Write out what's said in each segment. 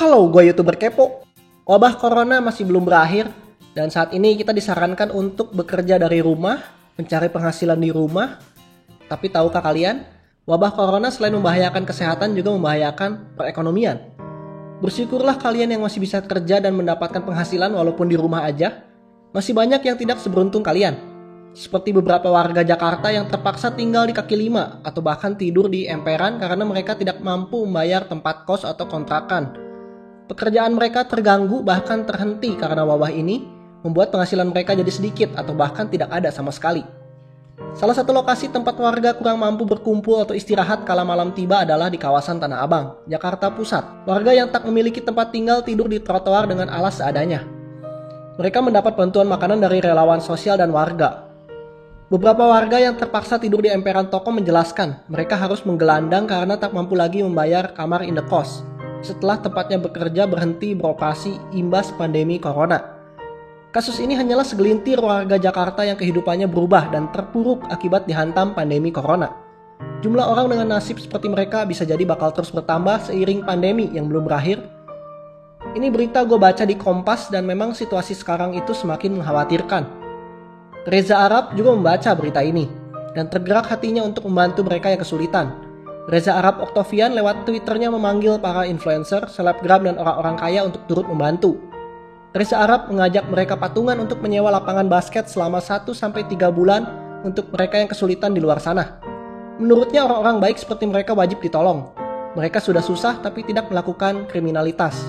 Halo, gue YouTuber Kepo. Wabah corona masih belum berakhir dan saat ini kita disarankan untuk bekerja dari rumah, mencari penghasilan di rumah. Tapi tahukah kalian, wabah corona selain membahayakan kesehatan juga membahayakan perekonomian. Bersyukurlah kalian yang masih bisa kerja dan mendapatkan penghasilan walaupun di rumah aja. Masih banyak yang tidak seberuntung kalian. Seperti beberapa warga Jakarta yang terpaksa tinggal di kaki lima atau bahkan tidur di emperan karena mereka tidak mampu membayar tempat kos atau kontrakan. Pekerjaan mereka terganggu bahkan terhenti karena wabah ini, membuat penghasilan mereka jadi sedikit atau bahkan tidak ada sama sekali. Salah satu lokasi tempat warga kurang mampu berkumpul atau istirahat kala malam tiba adalah di kawasan Tanah Abang, Jakarta Pusat. Warga yang tak memiliki tempat tinggal tidur di trotoar dengan alas seadanya. Mereka mendapat bantuan makanan dari relawan sosial dan warga. Beberapa warga yang terpaksa tidur di emperan toko menjelaskan mereka harus menggelandang karena tak mampu lagi membayar kamar indekos setelah tempatnya bekerja berhenti beroperasi imbas pandemi corona. Kasus ini hanyalah segelintir warga Jakarta yang kehidupannya berubah dan terpuruk akibat dihantam pandemi corona. Jumlah orang dengan nasib seperti mereka bisa jadi bakal terus bertambah seiring pandemi yang belum berakhir. Ini berita gue baca di Kompas dan memang situasi sekarang itu semakin mengkhawatirkan. Reza Arab juga membaca berita ini dan tergerak hatinya untuk membantu mereka yang kesulitan. Reza Arab Octavian lewat Twitternya memanggil para influencer, selebgram dan orang-orang kaya untuk turut membantu. Reza Arab mengajak mereka patungan untuk menyewa lapangan basket selama 1-3 bulan untuk mereka yang kesulitan di luar sana. Menurutnya orang-orang baik seperti mereka wajib ditolong. Mereka sudah susah tapi tidak melakukan kriminalitas.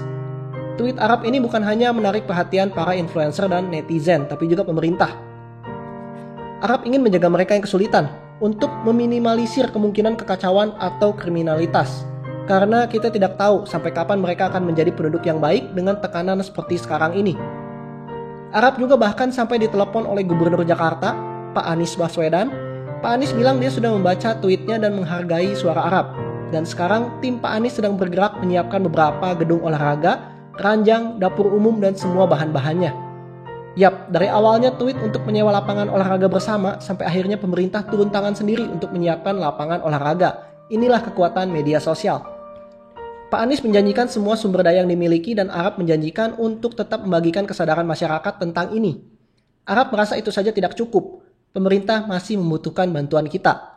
Tweet Arab ini bukan hanya menarik perhatian para influencer dan netizen, tapi juga pemerintah. Arab ingin menjaga mereka yang kesulitan untuk meminimalisir kemungkinan kekacauan atau kriminalitas. Karena kita tidak tahu sampai kapan mereka akan menjadi penduduk yang baik dengan tekanan seperti sekarang ini. Arab juga bahkan sampai ditelepon oleh Gubernur Jakarta, Pak Anies Baswedan. Pak Anies bilang dia sudah membaca tweetnya dan menghargai suara Arab. Dan sekarang tim Pak Anies sedang bergerak menyiapkan beberapa gedung olahraga, keranjang, dapur umum dan semua bahan-bahannya. Yap, dari awalnya tweet untuk menyewa lapangan olahraga bersama sampai akhirnya pemerintah turun tangan sendiri untuk menyiapkan lapangan olahraga. Inilah kekuatan media sosial. Pak Anies menjanjikan semua sumber daya yang dimiliki dan Arab menjanjikan untuk tetap membagikan kesadaran masyarakat tentang ini. Arab merasa itu saja tidak cukup. Pemerintah masih membutuhkan bantuan kita.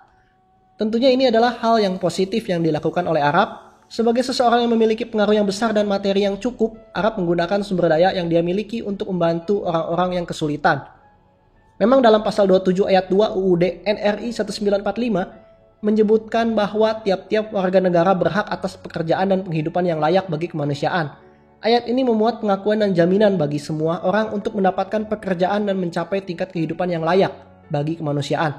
Tentunya ini adalah hal yang positif yang dilakukan oleh Arab. Sebagai seseorang yang memiliki pengaruh yang besar dan materi yang cukup, Arab menggunakan sumber daya yang dia miliki untuk membantu orang-orang yang kesulitan. Memang dalam pasal 27 ayat 2 UUD NRI 1945 menyebutkan bahwa tiap-tiap warga negara berhak atas pekerjaan dan penghidupan yang layak bagi kemanusiaan. Ayat ini memuat pengakuan dan jaminan bagi semua orang untuk mendapatkan pekerjaan dan mencapai tingkat kehidupan yang layak bagi kemanusiaan.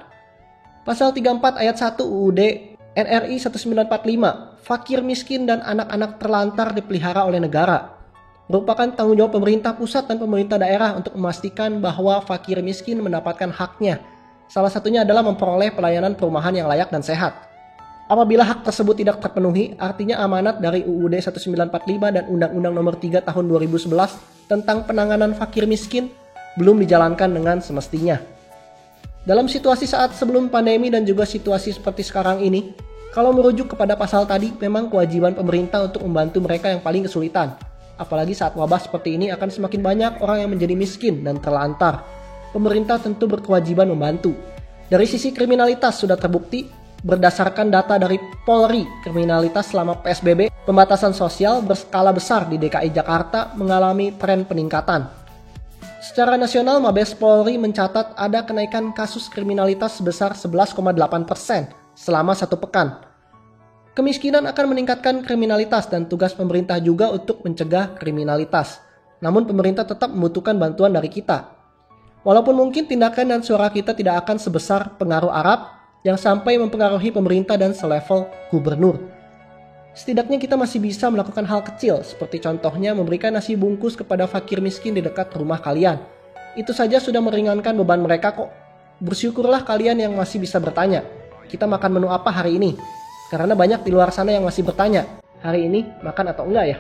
Pasal 34 ayat 1 UUD NRI 1945, fakir miskin dan anak-anak terlantar dipelihara oleh negara. Merupakan tanggung jawab pemerintah pusat dan pemerintah daerah untuk memastikan bahwa fakir miskin mendapatkan haknya. Salah satunya adalah memperoleh pelayanan perumahan yang layak dan sehat. Apabila hak tersebut tidak terpenuhi, artinya amanat dari UUD 1945 dan Undang-Undang Nomor 3 Tahun 2011 tentang penanganan fakir miskin belum dijalankan dengan semestinya. Dalam situasi saat sebelum pandemi dan juga situasi seperti sekarang ini, kalau merujuk kepada pasal tadi, memang kewajiban pemerintah untuk membantu mereka yang paling kesulitan. Apalagi saat wabah seperti ini akan semakin banyak orang yang menjadi miskin dan terlantar. Pemerintah tentu berkewajiban membantu. Dari sisi kriminalitas sudah terbukti, berdasarkan data dari Polri, kriminalitas selama PSBB, pembatasan sosial berskala besar di DKI Jakarta mengalami tren peningkatan. Secara nasional, Mabes Polri mencatat ada kenaikan kasus kriminalitas sebesar 11,8% selama 1 pekan. Kemiskinan akan meningkatkan kriminalitas dan tugas pemerintah juga untuk mencegah kriminalitas. Namun pemerintah tetap membutuhkan bantuan dari kita. Walaupun mungkin tindakan dan suara kita tidak akan sebesar pengaruh Arab yang sampai mempengaruhi pemerintah dan selevel gubernur. Setidaknya kita masih bisa melakukan hal kecil, seperti contohnya memberikan nasi bungkus kepada fakir miskin di dekat rumah kalian. Itu saja sudah meringankan beban mereka kok. Bersyukurlah kalian yang masih bisa bertanya, kita makan menu apa hari ini? Karena banyak di luar sana yang masih bertanya, hari ini makan atau enggak ya?